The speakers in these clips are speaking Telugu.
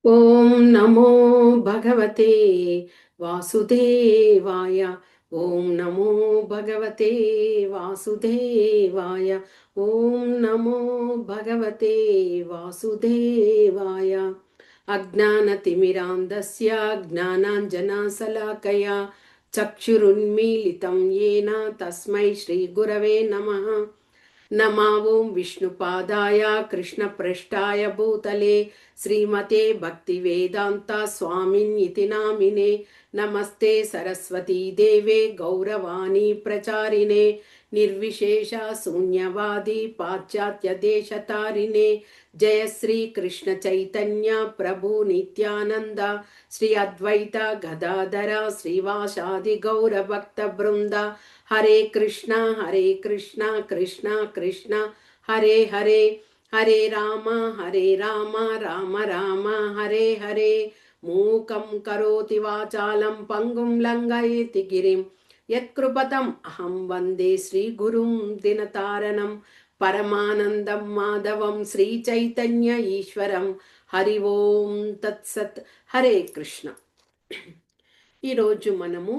ఓం నమో భగవతే వాసుదేవాయ. ఓం నమో భగవతే వాసుదేవాయ. ఓం నమో భగవతే వాసుదేవాయ. అజ్ఞానతిమిరాంధస్య జ్ఞానాంజనాశలాకయా చక్షురున్మీలితం येन తస్మై శ్రీ గురవే నమః. नमा ओं विष्णुपादाय कृष्णप्रेष्ठाय भूतले श्रीमते भक्तिवेदान्ता स्वामिन्निति नामिने नमस्ते सरस्वती देवे गौरवाणी प्रचारिणे निर्विशेष शून्यवादी पाश्चात्य देशतारिणे जय श्री कृष्ण चैतन्य प्रभु नित्यानंद श्री अद्वैत गदाधर श्रीवासादि गौर भक्त वृंद हरे कृष्णा कृष्णा कृष्णा हरे हरे हरे राम राम राम हरे हरे मूकं करोति वाचालं पंगुं लंघयति गिरिं यत्कृपतम् अहं वन्दे श्रीगुरुं दिनतारणं परमानन्दं माधवं श्रीचैतन्य ईश्वरं हरि ओं तत्सत्. हरे कृष्ण. ఈరోజు మనము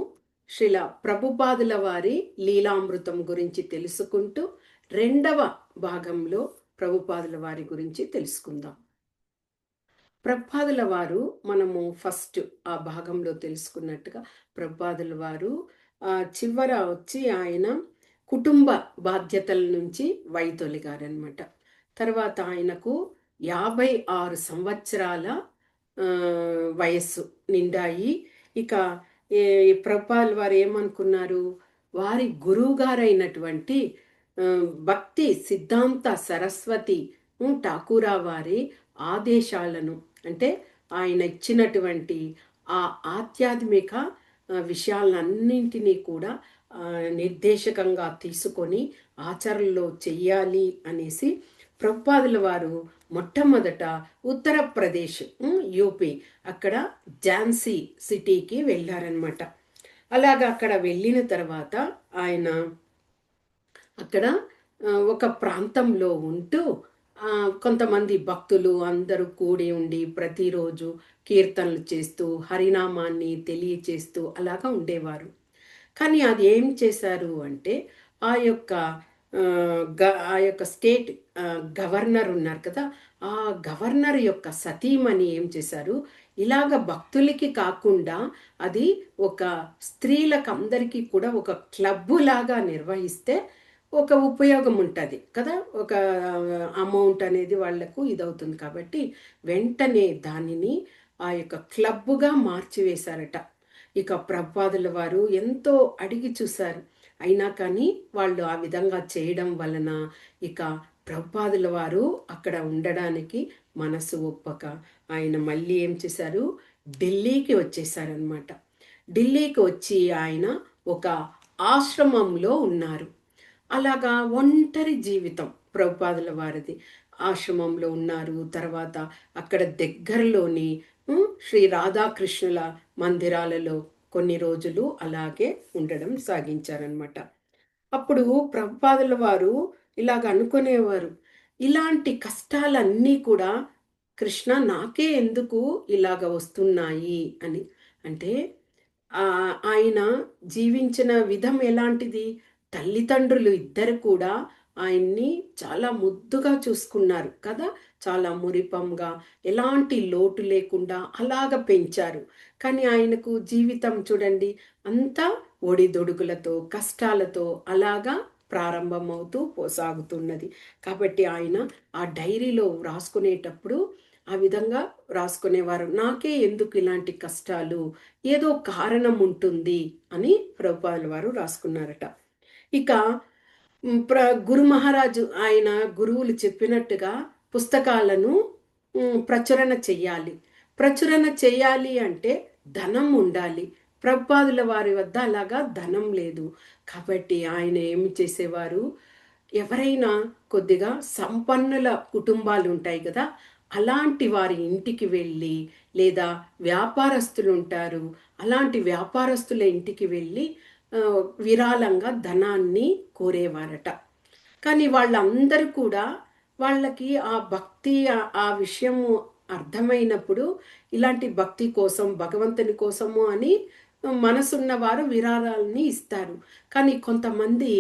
శ్రీల ప్రభుపాదుల వారి లీలామృతం గురించి తెలుసుకుంటూ రెండవ భాగంలో ప్రభుపాదుల వారి గురించి తెలుసుకుందాం. ప్రభుపాదుల వారు మనము ఫస్ట్ ఆ భాగంలో తెలుసుకున్నట్టుగా ప్రభుపాదుల వారు చివర వచ్చి ఆయన కుటుంబ బాధ్యతల నుంచి వైదొలిగారనమాట. తర్వాత ఆయనకు 56 సంవత్సరాల వయస్సు నిండాయి. ఇక ప్రభుపాదుల వారు ఏమనుకున్నారు, వారి గురువు గారైనటువంటి భక్తి సిద్ధాంత సరస్వతి ఠాకూరా వారి ఆదేశాలను, అంటే ఆయన ఇచ్చినటువంటి ఆ ఆధ్యాత్మిక విషయాలన్నింటినీ కూడా నిర్దేశకంగా తీసుకొని ఆచరణలో చెయ్యాలి అనేసి ప్రభుపాదుల వారు మొట్టమొదట ఉత్తరప్రదేశ్ యూపీ అక్కడ ఝాన్సీ సిటీకి వెళ్ళారనమాట. అలాగా అక్కడ వెళ్ళిన తర్వాత ఆయన అక్కడ ఒక ప్రాంతంలో ఉంటూ కొంతమంది భక్తులు అందరూ కూడి ఉండి ప్రతిరోజు కీర్తనలు చేస్తూ హరినామాన్ని తెలియచేస్తూ అలాగా ఉండేవారు. కానీ అది ఏం చేశారు అంటే ఆ యొక్క స్టేట్ గవర్నర్ ఉన్నారు కదా, ఆ గవర్నర్ యొక్క సతీమణి ఏం చేశారు, ఇలాగ భక్తులకి కాకుండా అది ఒక స్త్రీలకు అందరికీ కూడా ఒక క్లబ్బు లాగా నిర్వహిస్తే ఒక ఉపయోగం ఉంటుంది కదా, ఒక అమౌంట్ అనేది వాళ్లకు ఇదవుతుంది. కాబట్టి వెంటనే దానిని ఆ యొక్క క్లబ్బుగా మార్చివేశారట. ఇక ప్రభుపాదుల వారు ఎంతో అడిగి చూశారు, అయినా కానీ వాళ్ళు ఆ విధంగా చేయడం వలన ఇక ప్రభుపాదుల వారు అక్కడ ఉండడానికి మనసు ఒప్పక ఆయన మళ్ళీ ఏం చేశారు, ఢిల్లీకి వచ్చేసారనమాట. ఢిల్లీకి వచ్చి ఆయన ఒక ఆశ్రమంలో ఉన్నారు. అలాగా ఒంటరి జీవితం ప్రభుపాదుల వారిది. ఆశ్రమంలో ఉన్నారు. తర్వాత అక్కడ దగ్గరలోని శ్రీ రాధాకృష్ణుల మందిరాలలో కొన్ని రోజులు అలాగే ఉండడం సాగించారనమాట. అప్పుడు ప్రభుపాదుల వారు ఇలాగ అనుకునేవారు, ఇలాంటి కష్టాలన్నీ కూడా కృష్ణ నాకే ఎందుకు ఇలాగ వస్తున్నాయి అని. అంటే ఆయన జీవించిన విధం ఎలాంటిది, తల్లిదండ్రులు ఇద్దరు కూడా ఆయన్ని చాలా ముద్దుగా చూసుకున్నారు కదా, చాలా మురిపంగా ఎలాంటి లోటు లేకుండా అలాగ పెంచారు. కానీ ఆయనకు జీవితం చూడండి అంతా ఒడిదొడుకులతో కష్టాలతో అలాగా ప్రారంభమవుతూ సాగుతున్నది. కాబట్టి ఆయన ఆ డైరీలో రాసుకునేటప్పుడు ఆ విధంగా రాసుకునేవారు, నాకే ఎందుకు ఇలాంటి కష్టాలు, ఏదో కారణం ఉంటుంది అని ప్రభుపాదుల వారు రాసుకున్నారట. ఇక గురు మహారాజు ఆయన గురువులు చెప్పినట్టుగా పుస్తకాలను ప్రచురణ చెయ్యాలి అంటే ధనం ఉండాలి. ప్రభుపాదుల వారి వద్ద అలాగా ధనం లేదు. కాబట్టి ఆయన ఏమి చేసేవారు, ఎవరైనా కొద్దిగా సంపన్నుల కుటుంబాలు ఉంటాయి కదా, అలాంటి వారి ఇంటికి వెళ్ళి, లేదా వ్యాపారస్తులు ఉంటారు, అలాంటి వ్యాపారస్తుల ఇంటికి వెళ్ళి విరాళంగా ధనాన్ని కోరేవారట. కానీ వాళ్ళందరూ కూడా వాళ్ళకి ఆ భక్తి ఆ విషయము అర్థమైనప్పుడు ఇలాంటి భక్తి కోసం, భగవంతుని కోసము అని మనసున్నవారు విరాళాలని ఇస్తారు. కానీ కొంతమంది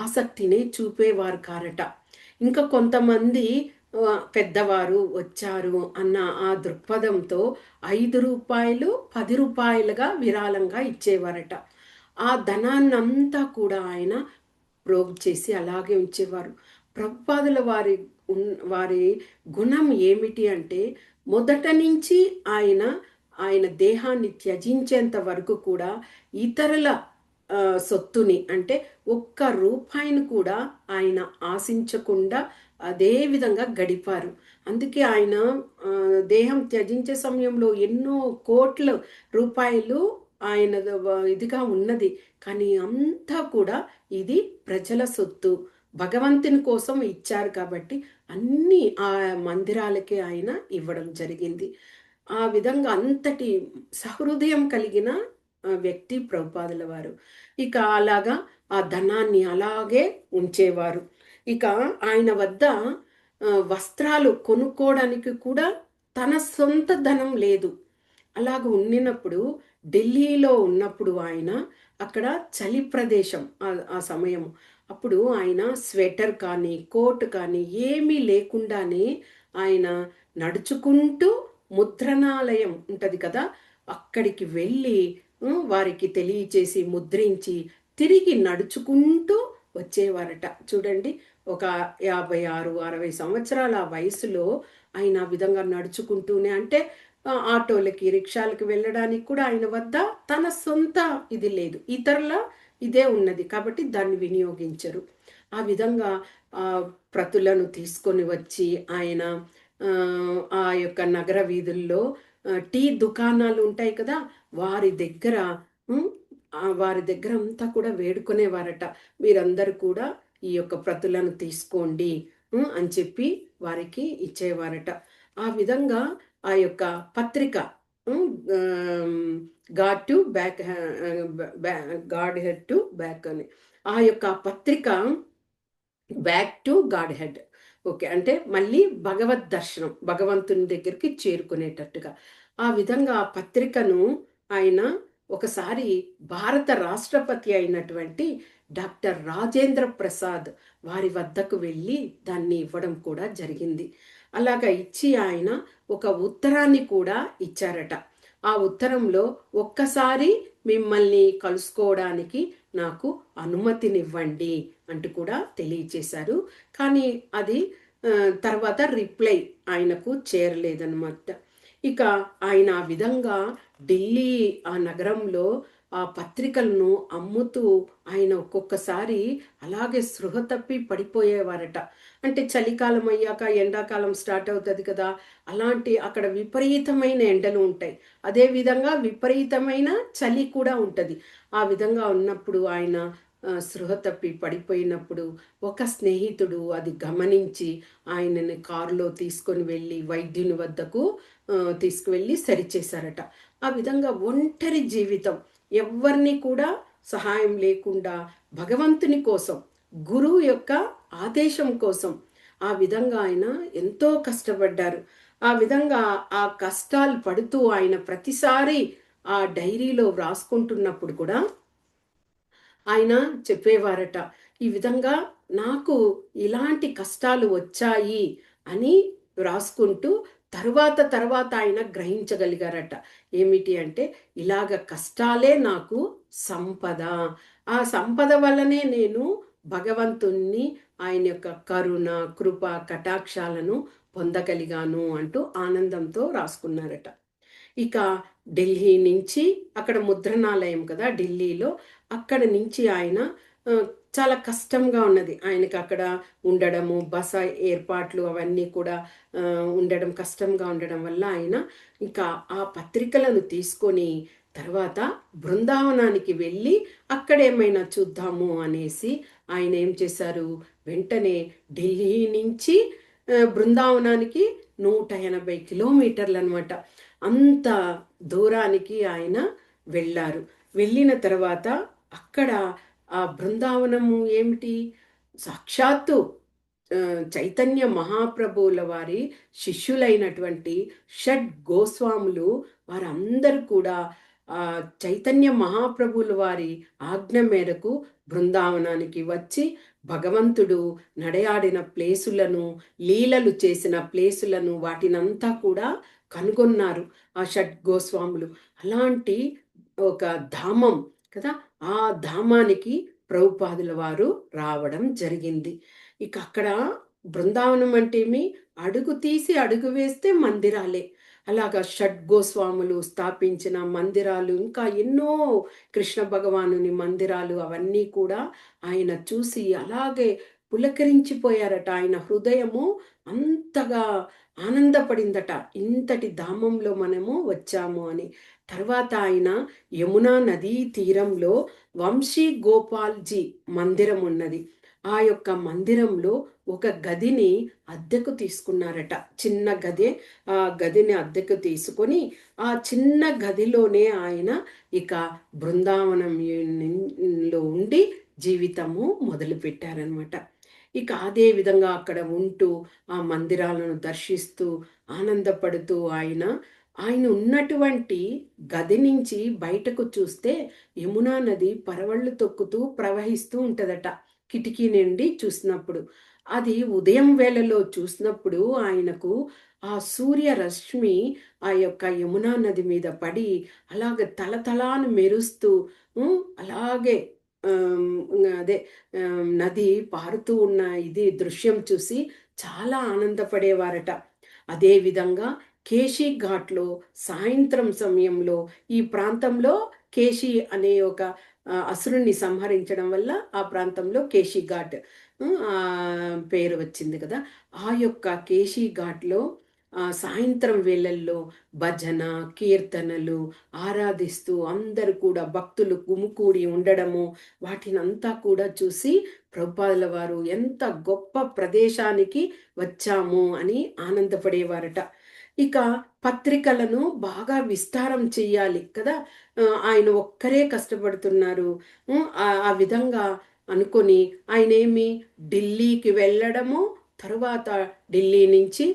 ఆసక్తిని చూపేవారు కారట. ఇంకా కొంతమంది పెద్దవారు వచ్చారు అన్న ఆ దృక్పథంతో రూ. 5, రూ. 10గా విరాళంగా ఇచ్చేవారట. ఆ ధనాన్నంతా కూడా ఆయన ప్రోగు చేసి అలాగే ఉంచేవారు. ప్రభుపాదుల వారి గుణం ఏమిటి అంటే, మొదట నుంచి ఆయన ఆయన దేహాన్ని త్యజించేంత వరకు కూడా ఇతరుల సొత్తుని అంటే ఒక్క రూపాయిని కూడా ఆయన ఆశించకుండా అదే విధంగా గడిపారు. అందుకే ఆయన దేహం త్యజించే సమయంలో ఎన్నో కోట్ల రూపాయలు ఆయన ఇదిగా ఉన్నది. కానీ అంతా కూడా ఇది ప్రజల సొత్తు. భగవంతుని కోసం ఇచ్చారు కాబట్టి అన్నీ ఆ మందిరాలకే ఆయన ఇవ్వడం జరిగింది. ఆ విధంగా అంతటి సహృదయం కలిగిన వ్యక్తి ప్రభుపాదుల వారు. ఇక అలాగా ఆ ధనాన్ని అలాగే ఉంచేవారు. ఇక ఆయన వద్ద వస్త్రాలు కొనుక్కోవడానికి కూడా తన సొంత ధనం లేదు. అలాగ ఉండినప్పుడు ఢిల్లీలో ఉన్నప్పుడు ఆయన అక్కడ చలి ప్రదేశం ఆ సమయం. అప్పుడు ఆయన స్వెటర్ కానీ కోట్ కానీ ఏమీ లేకుండానే ఆయన నడుచుకుంటూ ముద్రణాలయం ఉంటుంది కదా, అక్కడికి వెళ్ళి వారికి తెలియచేసి ముద్రించి తిరిగి నడుచుకుంటూ వచ్చేవారట. చూడండి, ఒక 56, 60 సంవత్సరాల వయసులో ఆయన ఆ విధంగా నడుచుకుంటూనే, అంటే ఆటోలకి రిక్షాలకి వెళ్ళడానికి కూడా ఆయన వద్ద తన సొంత ఇది లేదు, ఇతరుల ఇదే ఉన్నది కాబట్టి దాన్ని వినియోగించరు. ఆ విధంగా ప్రతులను తీసుకొని వచ్చి ఆయన ఆ యొక్క నగర వీధుల్లో టీ దుకాణాలు ఉంటాయి కదా, వారి దగ్గర అంతా కూడా వేడుకునేవారట. మీరందరూ కూడా ఈ యొక్క ప్రతులను తీసుకోండి అని చెప్పి వారికి ఇచ్చేవారట. ఆ విధంగా ఆ యొక్క పత్రిక God to back God head to back అని, ఆ యొక్క పత్రిక back to God head, okay, అంటే మళ్ళీ భగవద్ దర్శనం, భగవంతుని దగ్గరికి చేరుకునేటట్టుగా ఆ విధంగా ఆ పత్రికను ఆయన ఒకసారి భారత రాష్ట్రపతి అయినటువంటి డాక్టర్ రాజేంద్ర ప్రసాద్ వారి వద్దకు వెళ్ళి దాన్ని ఇవ్వడం కూడా జరిగింది. అలాగా ఇచ్చి ఆయన ఒక ఉత్తరాన్ని కూడా ఇచ్చారట. ఆ ఉత్తరంలో ఒక్కసారి మిమ్మల్ని కలుసుకోవడానికి నాకు అనుమతినివ్వండి అంటూ కూడా తెలియచేశారు. కానీ అది తర్వాత రిప్లై ఆయనకు చేరలేదన్నమాట. ఇక ఆయన ఆ విధంగా ఢిల్లీ ఆ నగరంలో ఆ పత్రికలను అమ్ముతూ ఆయన ఒక్కొక్కసారి అలాగే స్పృహ తప్పి పడిపోయేవారట. అంటే చలికాలం అయ్యాక ఎండాకాలం స్టార్ట్ అవుతుంది కదా, అలాంటి అక్కడ విపరీతమైన ఎండలు ఉంటాయి, అదేవిధంగా విపరీతమైన చలి కూడా ఉంటుంది. ఆ విధంగా ఉన్నప్పుడు ఆయన స్పృహ తప్పి పడిపోయినప్పుడు ఒక స్నేహితుడు అది గమనించి ఆయనని కారులో తీసుకొని వెళ్ళి వైద్యుని వద్దకు తీసుకువెళ్ళి సరిచేశారట. ఆ విధంగా ఒంటరి జీవితం, ఎవరిని కూడా సహాయం లేకుండా భగవంతుని కోసం, గురువు యొక్క ఆదేశం కోసం ఆ విధంగా ఆయన ఎంతో కష్టపడ్డారు. ఆ విధంగా ఆ కష్టాలు పడుతూ ఆయన ప్రతిసారి ఆ డైరీలో వ్రాసుకుంటున్నప్పుడు కూడా ఆయన చెప్పేవారట, ఈ విధంగా నాకు ఇలాంటి కష్టాలు వచ్చాయి అని వ్రాసుకుంటూ తర్వాత ఆయన గ్రహించగలిగారట. ఏమిటి అంటే, ఇలాగ కష్టాలే నాకు సంపద, ఆ సంపద వల్లనే నేను భగవంతుణ్ణి, ఆయన యొక్క కరుణ, కృప, కటాక్షాలను పొందగలిగాను అంటూ ఆనందంతో రాసుకున్నారట. ఇక ఢిల్లీ నుంచి, అక్కడ ముద్రణాలయం కదా ఢిల్లీలో, అక్కడ నుంచి ఆయన చాలా కష్టంగా ఉన్నది ఆయనకి అక్కడ ఉండడము, బస ఏర్పాట్లు అవన్నీ కూడా ఉండడం కష్టంగా ఉండడం వల్ల ఆయన ఇంకా ఆ పత్రికలను తీసుకొని తర్వాత బృందావనానికి వెళ్ళి అక్కడ ఏమైనా చూద్దాము అనేసి ఆయన ఏం చేశారు, వెంటనే ఢిల్లీ నుంచి బృందావనానికి 180 కిలోమీటర్లు అనమాట, అంత దూరానికి ఆయన వెళ్ళారు. వెళ్ళిన తర్వాత అక్కడ ఆ బృందావనము ఏమిటి, సాక్షాత్తు చైతన్య మహాప్రభువుల వారి శిష్యులైనటువంటి షడ్ గోస్వాములు వారందరూ కూడా చైతన్య మహాప్రభువుల వారి ఆజ్ఞ మేరకు బృందావనానికి వచ్చి భగవంతుడు నడయాడిన ప్లేసులను, లీలలు చేసిన ప్లేసులను వాటినంతా కూడా కనుగొన్నారు ఆ షడ్ గోస్వాములు. అలాంటి ఒక ధామం కదా, ఆ ధామానికి ప్రభుపాదుల వారు రావడం జరిగింది. ఇక అక్కడ బృందావనం అంటేమి, అడుగు తీసి అడుగు వేస్తే మందిరాలే. అలాగా షడ్ గోస్వాములు స్థాపించిన మందిరాలు, ఇంకా ఎన్నో కృష్ణ భగవానుని మందిరాలు, అవన్నీ కూడా ఆయన చూసి అలాగే పులకరించిపోయారట. ఆయన హృదయము అంతగా ఆనందపడిందట, ఇంతటి ధామంలో మనము వచ్చాము అని. తర్వాత ఆయన యమునా నదీ తీరంలో వంశీ గోపాల్జీ మందిరం ఉన్నది. ఆ యొక్క మందిరంలో ఒక గదిని అద్దెకు తీసుకున్నారట. చిన్న గదే. ఆ గదిని అద్దెకు తీసుకొని ఆ చిన్న గదిలోనే ఆయన ఇక బృందావనంలో ఉండి జీవితము మొదలుపెట్టారనమాట. ఇక అదే విధంగా అక్కడ ఉంటూ ఆ మందిరాలను దర్శిస్తూ ఆనందపడుతూ ఆయన ఉన్నటువంటి గది నుంచి బయటకు చూస్తే యమునా నది పరవళ్ళు తొక్కుతూ ప్రవహిస్తూ ఉంటదట. కిటికీ నుండి చూసినప్పుడు, అది ఉదయం వేళలో చూసినప్పుడు ఆయనకు ఆ సూర్య రశ్మి ఆ యొక్క యమునా నది మీద పడి అలాగే తలతలాను మెరుస్తూ అలాగే అదే నది పారుతూ ఉన్న ఇది దృశ్యం చూసి చాలా ఆనందపడేవారట. అదేవిధంగా కేశీ ఘాట్లో సాయంత్రం సమయంలో ఈ ప్రాంతంలో కేశీ అనే ఒక అసురుణ్ణి సంహరించడం వల్ల ఆ ప్రాంతంలో కేశీ ఘాట్ పేరు వచ్చింది కదా. ఆ యొక్క కేశీ ఘాట్లో సాయంత్రం వేళల్లో భజన కీర్తనలు ఆరాధిస్తూ అందరూ కూడా భక్తులు గుమికూడి ఉండడము, వాటినంతా కూడా చూసి ప్రభుపాదుల వారు ఎంత గొప్ప ప్రదేశానికి వచ్చాము అని ఆనందపడేవారట. ఇక పత్రికలను బాగా విస్తారం చెయ్యాలి కదా, ఆయన ఒక్కరే కష్టపడుతున్నారు. ఆ విధంగా అనుకొని ఆయనేమి ఢిల్లీకి వెళ్ళడము, తరువాత ఢిల్లీ నుంచి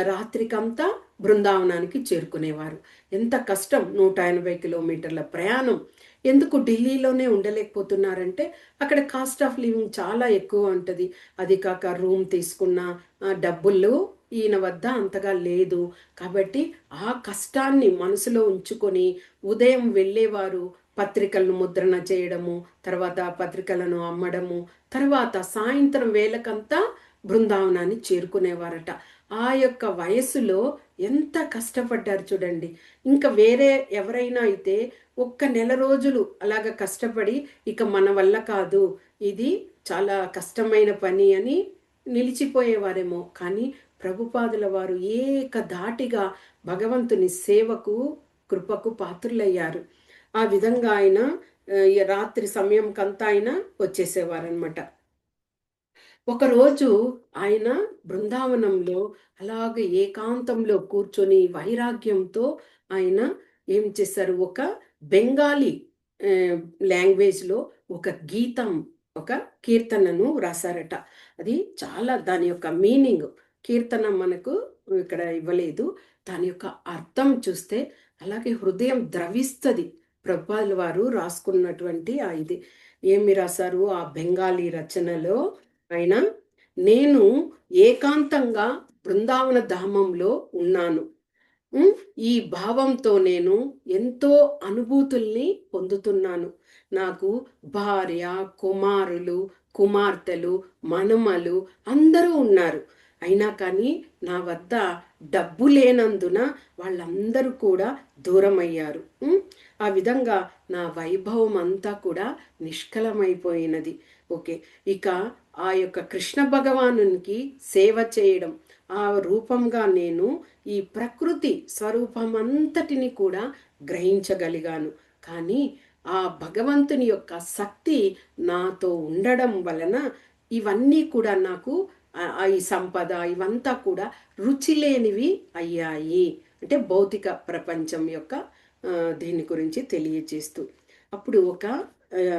రాత్రికంతా బృందావనానికి చేరుకునేవారు. ఎంత కష్టం, 180 కిలోమీటర్ల ప్రయాణం. ఎందుకు ఢిల్లీలోనే ఉండలేకపోతున్నారంటే అక్కడ కాస్ట్ ఆఫ్ లివింగ్ చాలా ఎక్కువ ఉంటుంది. అది కాక రూమ్ తీసుకున్న డబ్బులు ఈయన వద్ద అంతగా లేదు. కాబట్టి ఆ కష్టాన్ని మనసులో ఉంచుకొని ఉదయం వెళ్ళేవారు, పత్రికలను ముద్రణ చేయడము, తర్వాత పత్రికలను అమ్మడము, తర్వాత సాయంత్రం వేళకంతా బృందావనాన్ని చేరుకునేవారట. ఆ యొక్క వయస్సులో ఎంత కష్టపడ్డారు చూడండి. ఇంకా వేరే ఎవరైనా అయితే ఒక్క నెల రోజులు అలాగ కష్టపడి ఇక మన వల్ల కాదు, ఇది చాలా కష్టమైన పని అని నిలిచిపోయేవారేమో. కానీ ప్రభుపాదుల వారు ఏకధాటిగా భగవంతుని సేవకు కృపకు పాత్రులయ్యారు. ఆ విధంగా ఆయన రాత్రి సమయం కంతా ఆయన వచ్చేసేవారనమాట. ఒకరోజు ఆయన బృందావనంలో అలాగే ఏకాంతంలో కూర్చొని వైరాగ్యంతో ఆయన ఏం చేశారు, ఒక బెంగాలీ లాంగ్వేజ్లో ఒక గీతం, ఒక కీర్తనను రాశారట. అది చాలా, దాని యొక్క మీనింగ్, కీర్తన మనకు ఇక్కడ ఇవ్వలేదు, దాని యొక్క అర్థం చూస్తే అలాగే హృదయం ద్రవిస్తుంది. ప్రభుపాదుల వారు రాసుకున్నటువంటి ఇది ఏమి రాశారు ఆ బెంగాలీ రచనలో ఆయన, నేను ఏకాంతంగా బృందావన ధామంలో ఉన్నాను. ఈ భావంతో నేను ఎంతో అనుభూతుల్ని పొందుతున్నాను. నాకు భార్య, కుమారులు, కుమార్తెలు, మనుమలు అందరూ ఉన్నారు. అయినా కానీ నా వద్ద డబ్బు లేనందున వాళ్ళందరూ కూడా దూరమయ్యారు. ఆ విధంగా నా వైభవం అంతా కూడా నిష్కలమైపోయినది. ఓకే. ఇక ఆ యొక్క కృష్ణ భగవానునికి సేవ చేయడం, ఆ రూపంగా నేను ఈ ప్రకృతి స్వరూపం అంతటిని కూడా గ్రహించగలిగాను. కానీ ఆ భగవంతుని యొక్క శక్తి నాతో ఉండడం వలన ఇవన్నీ కూడా నాకు ఈ సంపద ఇవంతా కూడా రుచి లేనివి అయ్యాయి. అంటే భౌతిక ప్రపంచం యొక్క దీని గురించి తెలియజేస్తూ అప్పుడు ఒక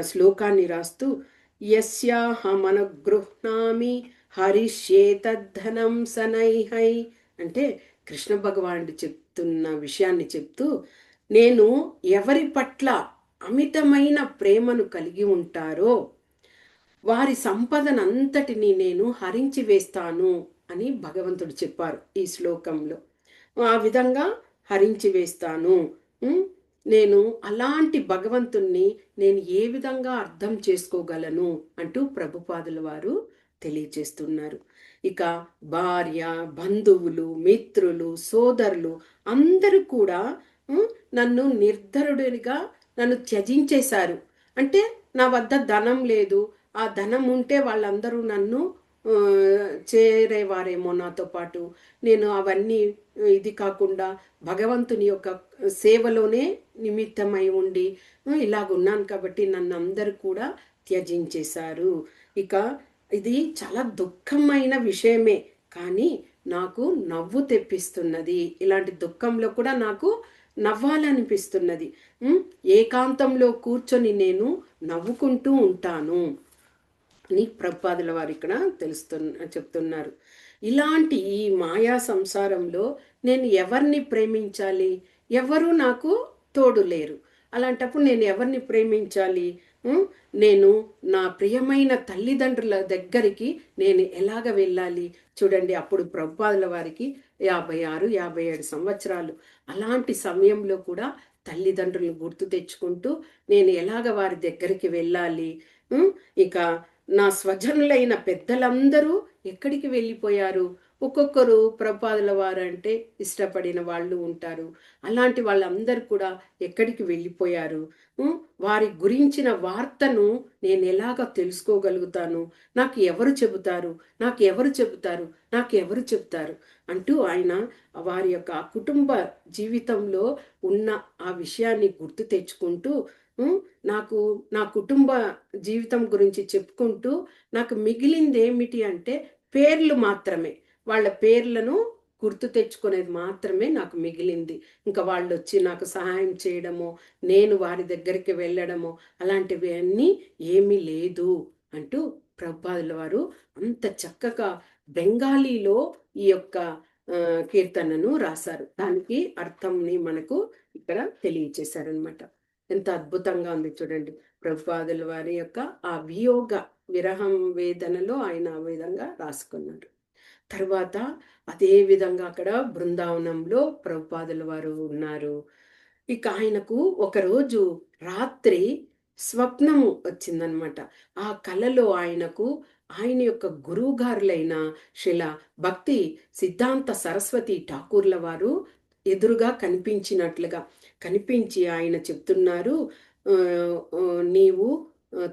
శ్లోకాన్ని రాస్తూ, యస్యాహమనుగృహ్ణామి హరిష్యే తద్ధనం సనైహై. అంటే కృష్ణ భగవానుడు చెప్తున్న విషయాన్ని చెప్తూ, నేను ఎవరి పట్ల అమితమైన ప్రేమను కలిగి ఉంటారో వారి సంపదనంతటిని నేను హరించి వేస్తాను అని భగవంతుడు చెప్పారు ఈ శ్లోకంలో. ఆ విధంగా హరించి వేస్తాను. ఉమ్, నేను అలాంటి భగవంతుణ్ణి నేను ఏ విధంగా అర్థం చేసుకోగలను అంటూ ప్రభుపాదుల వారు తెలియచేస్తున్నారు. ఇక భార్య, బంధువులు, మిత్రులు, సోదరులు అందరూ కూడా నన్ను నిర్ధరుడిగా నన్ను త్యజించేశారు. అంటే నా వద్ద ధనం లేదు, ఆ ధనం ఉంటే వాళ్ళందరూ నన్ను ఆ, చేరేవారేమో నాతో పాటు. నేను అవన్నీ ఇది కాకుండా భగవంతుని యొక్క సేవలోనే నిమిత్తమై ఉండి ఇలాగున్నాను కాబట్టి నన్ను అందరూ కూడా త్యజించేశారు. ఇక ఇది చాలా దుఃఖమైన విషయమే, కానీ నాకు నవ్వు తెప్పిస్తున్నది. ఇలాంటి దుఃఖంలో కూడా నాకు నవ్వాలనిపిస్తున్నది. ఏకాంతంలో కూర్చొని నేను నవ్వుకుంటూ ఉంటాను అని ప్రభుపాదుల వారు ఇక్కడ చెప్తున్నారు. ఇలాంటి ఈ మాయా సంసారంలో నేను ఎవరిని ప్రేమించాలి? ఎవరు నాకు తోడు లేరు. అలాంటప్పుడు నేను ఎవరిని ప్రేమించాలి? నేను నా ప్రియమైన తల్లిదండ్రుల దగ్గరికి నేను ఎలాగ వెళ్ళాలి? చూడండి, అప్పుడు ప్రభుపాదుల వారికి 56, 57 సంవత్సరాలు. అలాంటి సమయంలో కూడా తల్లిదండ్రులను గుర్తు తెచ్చుకుంటూ నేను ఎలాగ వారి దగ్గరికి వెళ్ళాలి? ఇక నా స్వజనులైన పెద్దలందరూ ఎక్కడికి వెళ్ళిపోయారు? ఒక్కొక్కరు ప్రభుపాదుల వారు అంటే ఇష్టపడిన వాళ్ళు ఉంటారు. అలాంటి వాళ్ళందరూ కూడా ఎక్కడికి వెళ్ళిపోయారు? వారి గురించిన వార్తను నేను ఎలాగ తెలుసుకోగలుగుతాను? నాకు ఎవరు చెబుతారు? నాకు ఎవరు చెబుతారు? నాకు ఎవరు చెబుతారు అంటూ ఆయన వారి యొక్క కుటుంబ జీవితంలో ఉన్న ఆ విషయాన్ని గుర్తు తెచ్చుకుంటూ నాకు నా కుటుంబ జీవితం గురించి చెప్పుకుంటూ నాకు మిగిలింది ఏమిటి అంటే పేర్లు మాత్రమే. వాళ్ళ పేర్లను గుర్తు తెచ్చుకునేది మాత్రమే నాకు మిగిలింది. ఇంకా వాళ్ళు వచ్చి నాకు సహాయం చేయడమో, నేను వారి దగ్గరికి వెళ్ళడమో అలాంటివి అన్నీ ఏమీ లేదు అంటూ ప్రభుపాదుల వారు అంత చక్కగా బెంగాలీలో ఈ యొక్క కీర్తనను రాశారు. దానికి అర్థంని మనకు ఇక్కడ తెలియచేశారనమాట. ఎంత అద్భుతంగా ఉంది చూడండి. ప్రభుపాదుల వారి యొక్క ఆ వియోగ విరహం వేదనలో ఆయన ఆ విధంగా రాసుకున్నారు. తర్వాత అదే విధంగా అక్కడ బృందావనంలో ప్రభుపాదుల వారు ఉన్నారు. ఇక ఆయనకు ఒకరోజు రాత్రి స్వప్నము వచ్చిందనమాట. ఆ కలలో ఆయనకు ఆయన యొక్క గురువుగారులైన శిల భక్తి సిద్ధాంత సరస్వతి ఠాకూర్ల వారు ఎదురుగా కనిపించినట్లుగా కనిపించి ఆయన చెప్తున్నారు, నీవు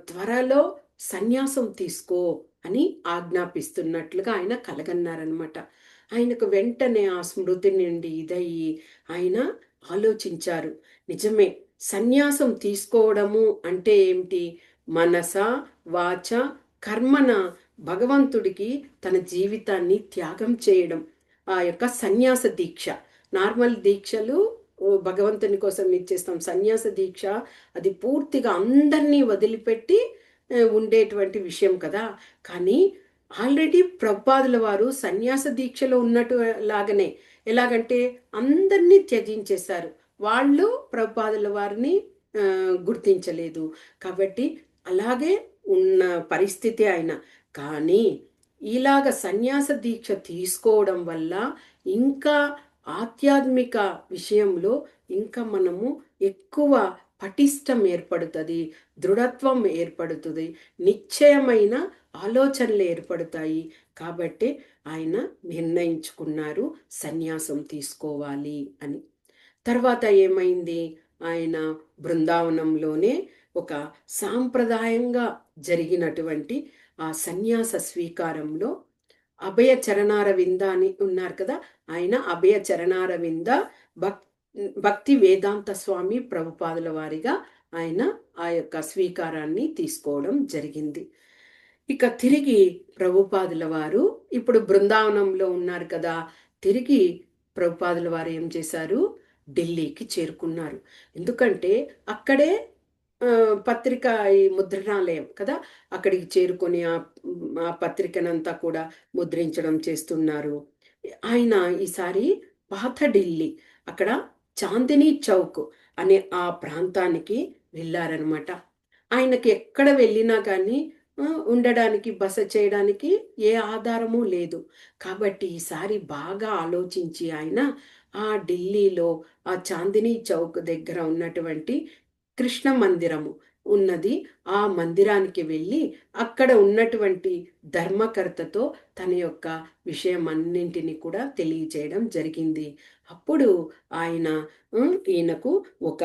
త్వరలో సన్యాసం తీసుకో అని ఆజ్ఞాపిస్తున్నట్లుగా ఆయన కలగన్నారనమాట. ఆయనకు వెంటనే ఆ స్మృతి నుండి ఇదయ్యి ఆయన ఆలోచించారు. నిజమే, సన్యాసం తీసుకోవడము అంటే ఏమిటి? మనస, వాచ, కర్మన భగవంతుడికి తన జీవితాన్ని త్యాగం చేయడం. ఆ యొక్క సన్యాస దీక్ష. నార్మల్ దీక్షలు భగవంతుని కోసం ఇచ్చేస్తాం. సన్యాస దీక్ష అది పూర్తిగా అందరినీ వదిలిపెట్టి ఉండేటువంటి విషయం కదా. కానీ ఆల్రెడీ ప్రభుపాదుల వారు సన్యాస దీక్షలో ఉన్నట్టు లాగానే, ఎలాగంటే అందరినీ త్యజించేశారు. వాళ్ళు ప్రభుపాదుల వారిని గుర్తించలేదు. కాబట్టి అలాగే ఉన్న పరిస్థితి ఆయన. కానీ ఇలాగ సన్యాస దీక్ష తీసుకోవడం వల్ల ఇంకా ఆధ్యాత్మిక విషయంలో ఇంకా మనము ఎక్కువ పటిష్టం ఏర్పడుతుంది, దృఢత్వం ఏర్పడుతుంది, నిశ్చయమైన ఆలోచనలు ఏర్పడతాయి. కాబట్టి ఆయన నిర్ణయించుకున్నారు సన్యాసం తీసుకోవాలి అని. తర్వాత ఏమైంది? ఆయన బృందావనంలోనే ఒక సాంప్రదాయంగా జరిగినటువంటి ఆ సన్యాస స్వీకారంలో అభయ చరణారవింద అని ఉన్నారు కదా, ఆయన అభయ చరణారవింద భక్తి వేదాంత స్వామి ప్రభుపాదుల వారిగా ఆయన ఆ యొక్క స్వీకారాన్ని తీసుకోవడం జరిగింది. ఇక తిరిగి ప్రభుపాదుల వారు ఇప్పుడు బృందావనంలో ఉన్నారు కదా, తిరిగి ప్రభుపాదుల వారు ఏం చేశారు? ఢిల్లీకి చేరుకున్నారు. ఎందుకంటే అక్కడే పత్రిక ఈ ముద్రణాలయం కదా! అక్కడికి చేరుకొని ఆ పత్రికనంతా కూడా ముద్రించడం చేస్తున్నారు. ఆయన ఈసారి పాత ఢిల్లీ అక్కడ చాందినీ చౌక్ అనే ఆ ప్రాంతానికి వెళ్లారనమాట. ఆయనకి ఎక్కడ వెళ్ళినా గానీ ఉండడానికి, బస చేయడానికి ఏ ఆధారము లేదు. కాబట్టి ఈసారి బాగా ఆలోచించి ఆయన ఆ ఢిల్లీలో ఆ చాందినీ చౌక్ దగ్గర ఉన్నటువంటి కృష్ణ మందిరము ఉన్నది. ఆ మందిరానికి వెళ్ళి అక్కడ ఉన్నటువంటి ధర్మకర్తతో తన యొక్క విషయమన్నింటిని కూడా తెలియచేయడం జరిగింది. అప్పుడు ఆయన ఈయనకు ఒక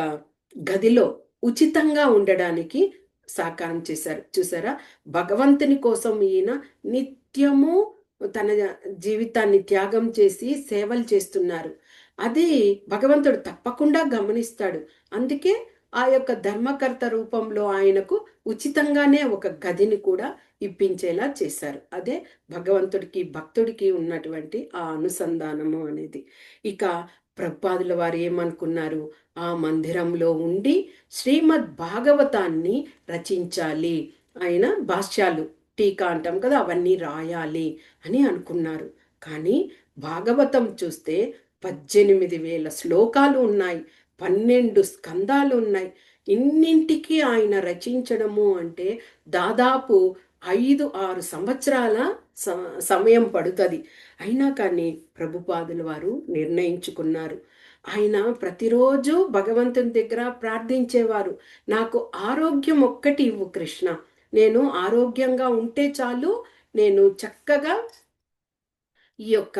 గదిలో ఉచితంగా ఉండడానికి సాకారం చేశారు. చూసారా? భగవంతుని కోసం ఈయన నిత్యము తన జీవితాన్ని త్యాగం చేసి సేవలు చేస్తున్నారు. అది భగవంతుడు తప్పకుండా గమనిస్తాడు. అందుకే ఆ యొక్క ధర్మకర్త రూపంలో ఆయనకు ఉచితంగానే ఒక గదిని కూడా ఇప్పించేలా చేశారు. అదే భగవంతుడికి, భక్తుడికి ఉన్నటువంటి ఆ అనుసంధానము అనేది. ఇక ప్రభుపాదుల వారు ఏమనుకున్నారు? ఆ మందిరంలో ఉండి శ్రీమద్ భాగవతాన్ని రచించాలి. ఆయన భాష్యాలు, టీకా అంటాం కదా! అవన్నీ రాయాలి అని అనుకున్నారు. కానీ భాగవతం చూస్తే 18,000 శ్లోకాలు ఉన్నాయి. 12 స్కందాలు ఉన్నాయి. ఇన్నింటికి ఆయన రచించడము అంటే దాదాపు 5, 6 సంవత్సరాల స సమయం పడుతది. అయినా కానీ ప్రభుపాదుల వారు నిర్ణయించుకున్నారు. ఆయన ప్రతిరోజు భగవంతుని దగ్గర ప్రార్థించేవారు. నాకు ఆరోగ్యం ఒక్కటి ఇవ్వు కృష్ణ. నేను ఆరోగ్యంగా ఉంటే చాలు. నేను చక్కగా ఈ యొక్క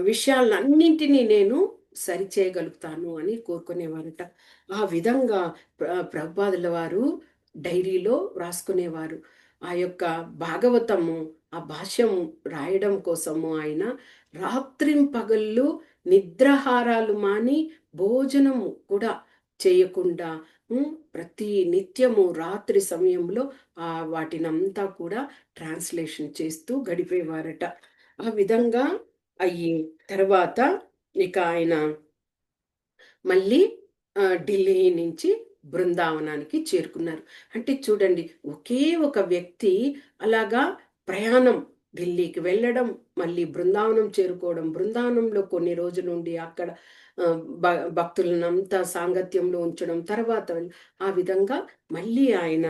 విషయాలన్నింటినీ నేను సరిచేయగలుగుతాను అని కోరుకునేవారట. ఆ విధంగా ప్రభుపాదుల వారు డైరీలో రాసుకునేవారు. ఆ యొక్క భాగవతము, ఆ భాష్యం రాయడం కోసము ఆయన రాత్రింపగళ్ళు నిద్రాహారాలు మాని, భోజనము కూడా చేయకుండా ప్రతి నిత్యము రాత్రి సమయంలో వాటినంతా కూడా ట్రాన్స్లేషన్ చేస్తూ గడిపేవారట. ఆ విధంగా అయ్యి తర్వాత ఇక ఆయన మళ్ళీ ఢిల్లీ నుంచి బృందావనానికి చేరుకున్నారు. అంటే చూడండి, ఒకే ఒక వ్యక్తి అలాగా ప్రయాణం ఢిల్లీకి వెళ్ళడం, మళ్ళీ బృందావనం చేరుకోవడం, బృందావనంలో కొన్ని రోజులుండి అక్కడ ఆహ్, భ భక్తులనంతా సాంగత్యంలో ఉంచడం, తర్వాత ఆ విధంగా మళ్ళీ ఆయన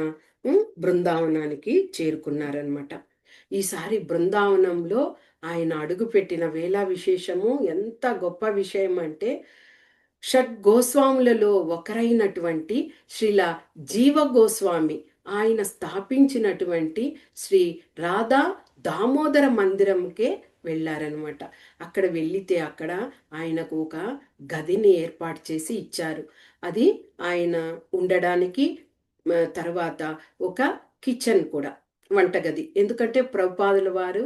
బృందావనానికి చేరుకున్నారనమాట. ఈసారి బృందావనంలో ఆయన అడుగుపెట్టిన వేళ విశేషము ఎంత గొప్ప విషయం అంటే, షడ్గోస్వాములలో ఒకరైనటువంటి శ్రీల జీవ గోస్వామి ఆయన స్థాపించినటువంటి శ్రీ రాధా దామోదర మందిరంకే వెళ్ళారనమాట. అక్కడ వెళ్ళితే అక్కడ ఆయనకు ఒక గదిని ఏర్పాటు చేసి ఇచ్చారు. అది ఆయన ఉండడానికి తర్వాత ఒక కిచెన్ కూడా, వంటగది. ఎందుకంటే ప్రభుపాదుల వారు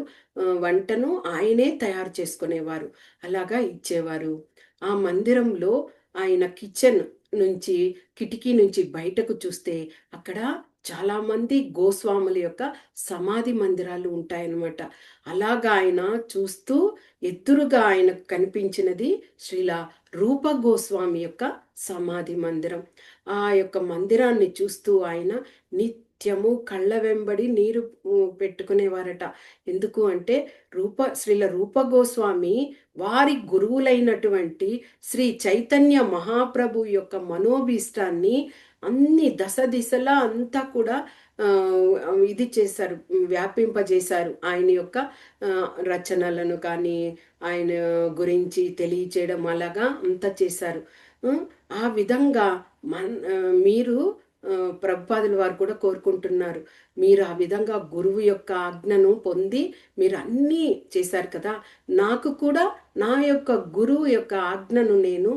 వంటను ఆయనే తయారు చేసుకునేవారు. అలాగా ఇచ్చేవారు. ఆ మందిరంలో ఆయన కిచెన్ నుంచి, కిటికీ నుంచి బయటకు చూస్తే అక్కడ చాలామంది గోస్వాముల యొక్క సమాధి మందిరాలు ఉంటాయన్నమాట. అలాగా ఆయన చూస్తూ ఎదురుగా ఆయనకు కనిపించినది శ్రీల రూప గోస్వామి యొక్క సమాధి మందిరం. ఆ యొక్క మందిరాన్ని చూస్తూ ఆయన నిత్యము కళ్ళ వెంబడి నీరు పెట్టుకునేవారట. ఎందుకు అంటే శ్రీల రూప గోస్వామి వారి గురువులైనటువంటి శ్రీ చైతన్య మహాప్రభు యొక్క మనోభీష్టాన్ని అన్ని దశ దిశలా అంతా కూడా ఇది చేశారు, వ్యాపింపజేశారు. ఆయన యొక్క రచనలను కానీ, ఆయన గురించి తెలియచేయడం అలాగా అంతా చేశారు. ఆ విధంగా మీరు ప్రభుపాదుల వారు కూడా కోరుకుంటున్నారు. మీరు ఆ విధంగా గురువు యొక్క ఆజ్ఞను పొంది మీరు అన్నీ చేశారు కదా! నాకు కూడా నా యొక్క గురువు యొక్క ఆజ్ఞను నేను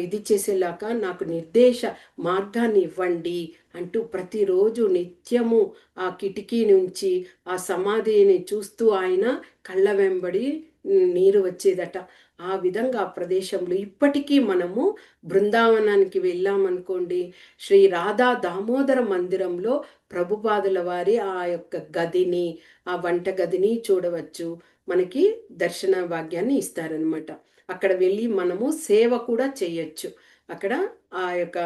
ఇది చేసేలాగా నాకు నిర్దేశ మార్గాన్ని ఇవ్వండి అంటూ ప్రతిరోజు నిత్యము ఆ కిటికీ నుంచి ఆ సమాధిని చూస్తూ ఆయన కళ్ళ వెంబడి నీరు వచ్చేదట. ఆ విధంగా ఆ ప్రదేశంలో ఇప్పటికీ మనము బృందావనానికి వెళ్ళామనుకోండి, శ్రీ రాధా దామోదర మందిరంలో ప్రభుపాదుల వారి ఆ యొక్క గదిని, ఆ వంట గదిని చూడవచ్చు. మనకి దర్శన భాగ్యాన్ని ఇస్తారనమాట. అక్కడ వెళ్ళి మనము సేవ కూడా చేయొచ్చు. అక్కడ ఆ యొక్క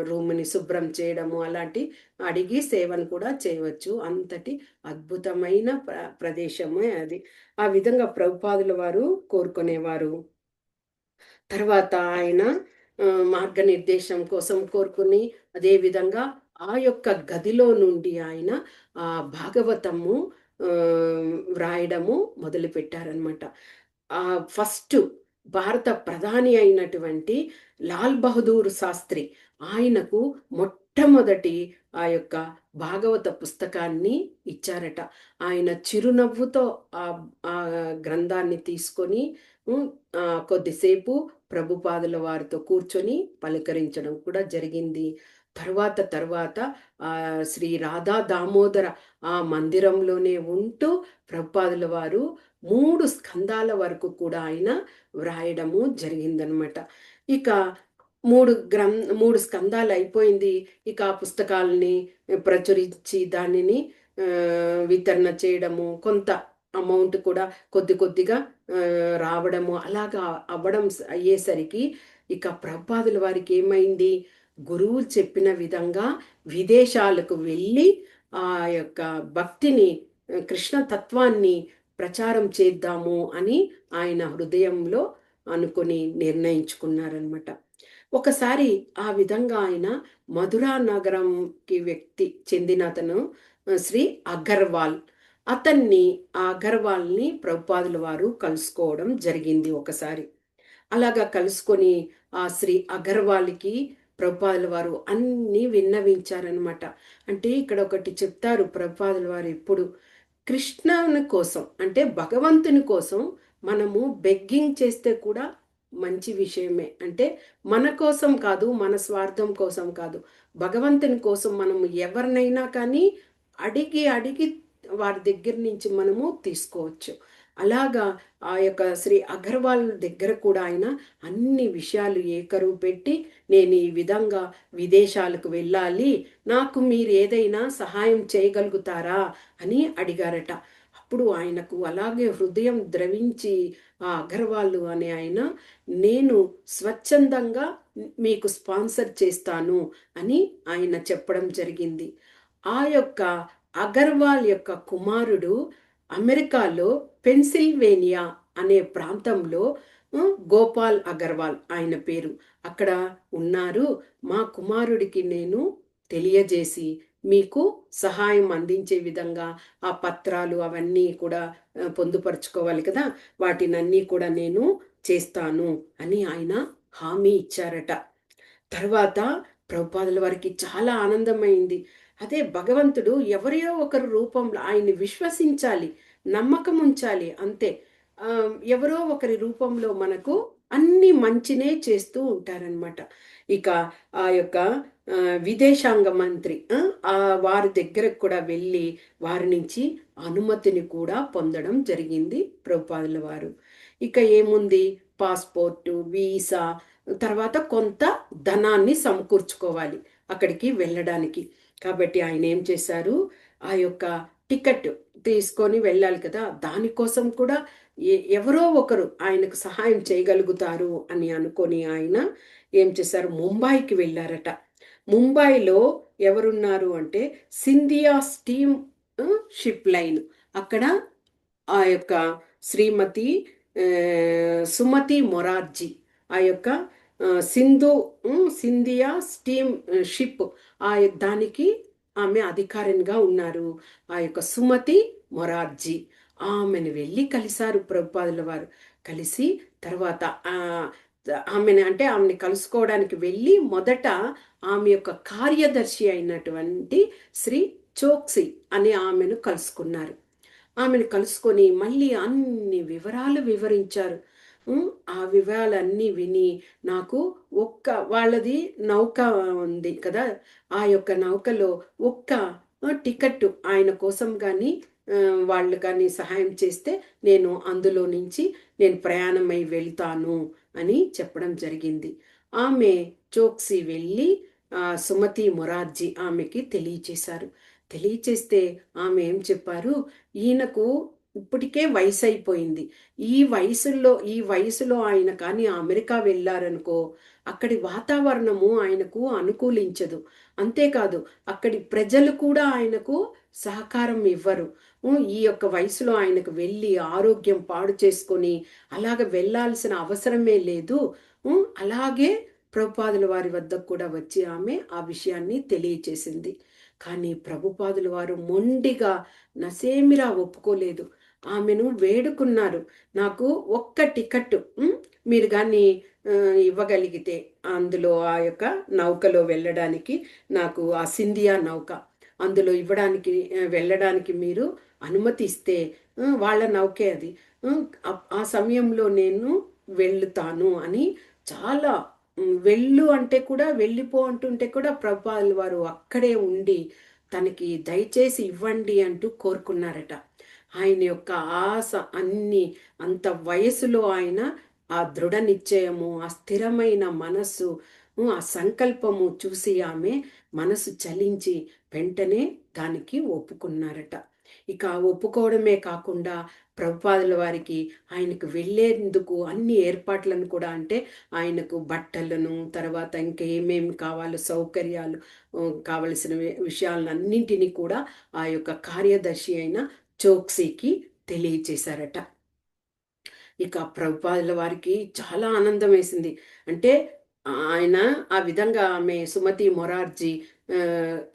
రూమ్‌ని శుభ్రం చేయడము అలాంటి అడిగి సేవను కూడా చేయవచ్చు. అంతటి అద్భుతమైన ప్రదేశమే అది. ఆ విధంగా ప్రభుపాదుల వారు కోరుకునేవారు. తర్వాత ఆయన మార్గనిర్దేశం కోసం కోరుకుని, అదే విధంగా ఆ యొక్క గదిలో నుండి ఆయన భాగవతము వ్రాయడము మొదలుపెట్టారనమాట. ఫస్టు భారత ప్రధాని అయినటువంటి లాల్ బహదూర్ శాస్త్రి ఆయనకు మొట్టమొదటి ఆ యొక్క భాగవత పుస్తకాన్ని ఇచ్చారట. ఆయన చిరునవ్వుతో ఆ గ్రంథాన్ని తీసుకొని కొద్దిసేపు ప్రభుపాదుల వారితో కూర్చొని పలకరించడం కూడా జరిగింది. తర్వాత శ్రీ రాధా దామోదర ఆ మందిరంలోనే ఉంటూ ప్రభుపాదుల వారు 3 స్కందాల వరకు కూడా ఆయన వ్రాయడము జరిగిందనమాట. ఇక 3 స్కందాలు అయిపోయింది. ఇక ఆ పుస్తకాలని ప్రచురించి దానిని వితరణ చేయడము, కొంత అమౌంట్ కూడా కొద్దిగా రావడము అలాగా అవ్వడం అయ్యేసరికి ఇక ప్రభుపాదుల వారికి ఏమైంది, గురువులు చెప్పిన విధంగా విదేశాలకు వెళ్ళి ఆ యొక్క భక్తిని కృష్ణ తత్వాన్ని ప్రచారం చేద్దాము అని ఆయన హృదయంలో అనుకొని నిర్ణయించుకున్నారనమాట. ఒకసారి ఆ విధంగా ఆయన మధురా నగరంకి వ్యక్తి చెందిన అతను శ్రీ అగర్వాల్ అతన్ని ఆ అగర్వాల్ని ప్రభుపాదుల వారు కలుసుకోవడం జరిగింది ఒకసారి. అలాగా కలుసుకొని ఆ శ్రీ అగర్వాల్కి ప్రభుపాదుల వారు అన్నీ విన్నవించారనమాట. అంటే ఇక్కడ ఒకటి చెప్తారు ప్రభుపాదుల వారు ఎప్పుడు, కృష్ణుని కోసం అంటే భగవంతుని కోసం మనము బెగ్గింగ్ చేస్తే కూడా మంచి విషయమే. అంటే మన కోసం కాదు, మన స్వార్థం కోసం కాదు, భగవంతుని కోసం మనము ఎవరినైనా కానీ అడిగి వారి దగ్గర నుంచి మనము తీసుకోవచ్చు. అలాగా ఆ యొక్క శ్రీ అగర్వాల్ దగ్గర కూడా ఆయన అన్ని విషయాలు ఏకరువు పెట్టి, నేను ఈ విధంగా విదేశాలకు వెళ్ళాలి, నాకు మీరు ఏదైనా సహాయం చేయగలుగుతారా అని అడిగారట. అప్పుడు ఆయనకు అలాగే హృదయం ద్రవించి ఆ అగర్వాల్ అనే ఆయన, నేను స్వచ్ఛందంగా మీకు స్పాన్సర్ చేస్తాను అని ఆయన చెప్పడం జరిగింది. ఆ యొక్క అగర్వాల్ యొక్క కుమారుడు అమెరికాలో పెన్సిల్వేనియా అనే ప్రాంతంలో గోపాల్ అగర్వాల్ ఆయన పేరు అక్కడ ఉన్నారు. మా కుమారుడికి నేను తెలియజేసి మీకు సహాయం అందించే విధంగా ఆ పత్రాలు అవన్నీ కూడా పొందుపరుచుకోవాలి కదా, వాటినన్నీ కూడా నేను చేస్తాను అని ఆయన హామీ ఇచ్చారట. తర్వాత ప్రభుపాదుల వారికి చాలా ఆనందమైంది. అదే భగవంతుడు ఎవరియో ఒకరి రూపంలో ఆయన్ని విశ్వసించాలి, నమ్మకం ఉంచాలి అంతే. ఎవరో ఒకరి రూపంలో మనకు అన్ని మంచినే చేస్తూ ఉంటారనమాట. ఇక ఆ యొక్క విదేశాంగ మంత్రి వారి దగ్గరకు కూడా వెళ్ళి వారి నుంచి అనుమతిని కూడా పొందడం జరిగింది ప్రభుపాదుల వారు. ఇక ఏముంది, పాస్పోర్టు, వీసా, తర్వాత కొంత ధనాన్ని సమకూర్చుకోవాలి అక్కడికి వెళ్ళడానికి. కాబట్టి ఆయన ఏం చేశారు, ఆ యొక్క టికెట్ తీసుకొని వెళ్ళాలి కదా, దానికోసం కూడా ఎవరో ఒకరు ఆయనకు సహాయం చేయగలుగుతారు అని అనుకొని ఆయన ఏం చేశారు, ముంబైకి వెళ్ళారట. ముంబైలో ఎవరున్నారు అంటే సింధియా స్టీమ్ షిప్ లైన్, అక్కడ ఆ యొక్క శ్రీమతి సుమతి మొరార్జీ ఆ యొక్క సింధియా స్టీమ్ షిప్ దానికి ఆమె అధికారినిగా ఉన్నారు. ఆ యొక్క సుమతి మొరార్జీ ఆమెను వెళ్ళి కలిశారు ప్రభుపాదుల వారు. కలిసి తర్వాత ఆమెని కలుసుకోవడానికి వెళ్ళి మొదట ఆమె యొక్క కార్యదర్శి అయినటువంటి శ్రీ చోక్సీ అనే ఆమెను కలుసుకున్నారు. ఆమెను కలుసుకొని మళ్ళీ అన్ని వివరాలు వివరించారు. ఆ వివరాలన్నీ విని నాకు వాళ్ళది నౌక ఉంది కదా, ఆ యొక్క నౌకలో ఒక్క టికెట్ ఆయన కోసం కానీ వాళ్ళు కానీ సహాయం చేస్తే నేను అందులో నుంచి నేను ప్రయాణమై వెళ్తాను అని చెప్పడం జరిగింది. ఆమె చోక్సీ వెళ్ళి సుమతి మొరార్జీ ఆమెకి తెలియచేశారు. తెలియచేస్తే ఆమె ఏం చెప్పారు, ఈయనకు ఇప్పటికే వయసు అయిపోయింది. ఈ వయసులో ఆయన కానీ అమెరికా వెళ్ళారనుకో, అక్కడి వాతావరణము ఆయనకు అనుకూలించదు. అంతేకాదు అక్కడి ప్రజలు కూడా ఆయనకు సహకారం ఇవ్వరు. ఈ యొక్క వయసులో ఆయనకు వెళ్ళి ఆరోగ్యం పాడు చేసుకొని అలాగ వెళ్ళాల్సిన అవసరమే లేదు. అలాగే ప్రభుపాదుల వారి వద్దకు కూడా వచ్చి ఆమె ఆ విషయాన్ని తెలియచేసింది. కానీ ప్రభుపాదుల వారు మొండిగా నసేమిరా ఒప్పుకోలేదు. ఆమెను వేడుకున్నారు. నాకు ఒక్క టికెట్ మీరు కానీ ఇవ్వగలిగితే అందులో ఆ యొక్క నౌకలో వెళ్ళడానికి, నాకు ఆ సింధియా నౌక అందులో ఇవ్వడానికి వెళ్ళడానికి మీరు అనుమతి ఇస్తే, వాళ్ళ నౌకే అది, ఆ సమయంలో నేను వెళ్తాను అని చాలా వెళ్ళు అంటే కూడా వెళ్ళిపో అంటుంటే కూడా ప్రభుపాదుల వారు అక్కడే ఉండి తనకి దయచేసి ఇవ్వండి అంటూ కోరుకున్నారట. ఆయన యొక్క ఆశ అంత వయసులో ఆయన ఆ దృఢ నిశ్చయము, ఆ స్థిరమైన మనస్సు, ఆ సంకల్పము చూసి ఆమె మనసు చలించి వెంటనే దానికి ఒప్పుకున్నారట. ఇక ఒప్పుకోవడమే కాకుండా ప్రభుపాదుల వారికి ఆయనకు వెళ్ళేందుకు అన్ని ఏర్పాట్లను కూడా, అంటే ఆయనకు బట్టలను, తర్వాత ఇంకా ఏమేమి కావాలో సౌకర్యాలు, కావలసిన విషయాలన్నింటినీ కూడా ఆ యొక్క కార్యదర్శి అయిన చోక్సీకి తెలియచేశారట. ఇక ప్రభుపాదుల వారికి చాలా ఆనందం వేసింది. అంటే ఆయన ఆ విధంగా ఆమె సుమతి మొరార్జీ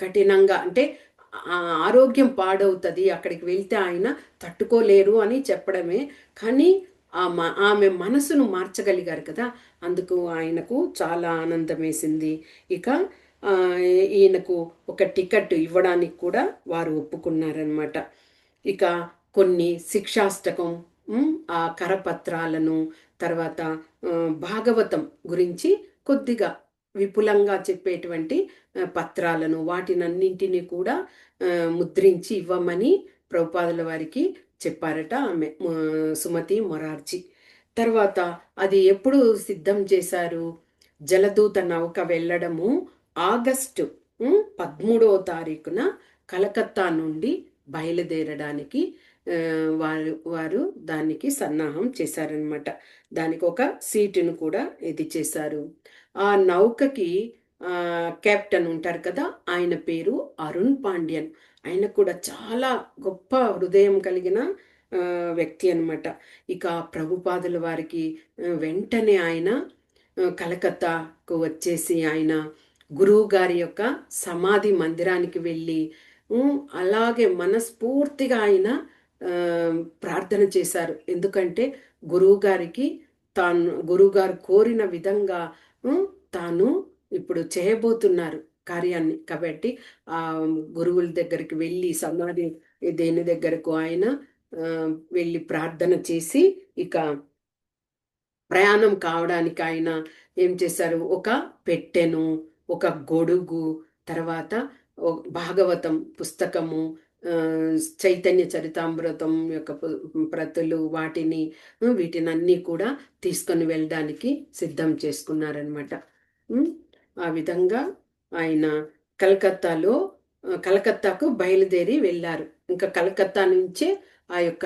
కఠినంగా, అంటే ఆరోగ్యం పాడవుతుంది అక్కడికి వెళ్తే ఆయన తట్టుకోలేరు అని చెప్పడమే, కానీ ఆమె మనసును మార్చగలిగారు కదా, అందుకు ఆయనకు చాలా ఆనందం వేసింది. ఇక ఈయనకు ఒక టికెట్ ఇవ్వడానికి కూడా వారు ఒప్పుకున్నారనమాట. ఇక కొన్ని శిక్షాష్టకం, ఆ కరపత్రాలను, తర్వాత భాగవతం గురించి కొద్దిగా విపులంగా చెప్పేటువంటి పత్రాలను, వాటినన్నింటినీ కూడా ముద్రించి ఇవ్వమని ప్రభుపాదుల వారికి చెప్పారట ఆమె సుమతి మొరార్జీ. తర్వాత అది ఎప్పుడు సిద్ధం చేశారు? జలదూత నౌక వెళ్ళడము ఆగస్టు 13వ తారీఖున కలకత్తా నుండి బయలుదేరడానికి వారు దానికి సన్నాహం చేశారనమాట. దానికి ఒక సీటును కూడా ఇది చేశారు. ఆ నౌకకి కెప్టెన్ ఉంటారు కదా, ఆయన పేరు అరుణ్ పాండ్యన్. ఆయన కూడా చాలా గొప్ప హృదయం కలిగిన వ్యక్తి అనమాట. ఇక ప్రభుపాదుల వారికి వెంటనే ఆయన కలకత్తాకు వచ్చేసి ఆయన గురువు గారి యొక్క సమాధి మందిరానికి వెళ్ళి అలాగే మనస్ఫూర్తిగా ఆయన ప్రార్థన చేశారు. ఎందుకంటే గురువుగారికి గురువుగారు కోరిన విధంగా తాను ఇప్పుడు చేయబోతున్నారు కార్యాన్ని. కాబట్టి ఆ గురువుల దగ్గరికి వెళ్ళి సమాధి దేని దగ్గరకు ఆయన వెళ్ళి ప్రార్థన చేసి ఇక ప్రయాణం కావడానికి ఆయన ఏం చేశారు? ఒక పెట్టెను, ఒక గొడుగు, తర్వాత భాగవతం పుస్తకము, చైతన్య చరితామృతం యొక్క ప్రతులు, వీటినన్నీ కూడా తీసుకొని వెళ్ళడానికి సిద్ధం చేసుకున్నారనమాట. ఆ విధంగా ఆయన కలకత్తాకు బయలుదేరి వెళ్ళారు. ఇంకా కలకత్తా నుంచే ఆ యొక్క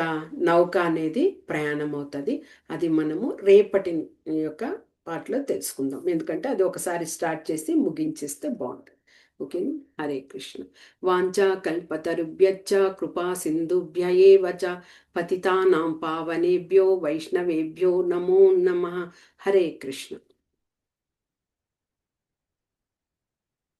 నౌక అనేది ప్రయాణం అవుతుంది. అది మనము రేపటి యొక్క పాటలో తెలుసుకుందాం. ఎందుకంటే అది ఒకసారి స్టార్ట్ చేసి ముగించేస్తే బాగుంటుంది. ఓకే. హరే కృష్ణ. వాంఛా కల్పతరుభ్యశ్చ కృపా సింధుభ్య ఏవ చ పతితానాం పావనేభ్యో వైష్ణవేభ్యో నమో నమః. హరే కృష్ణ.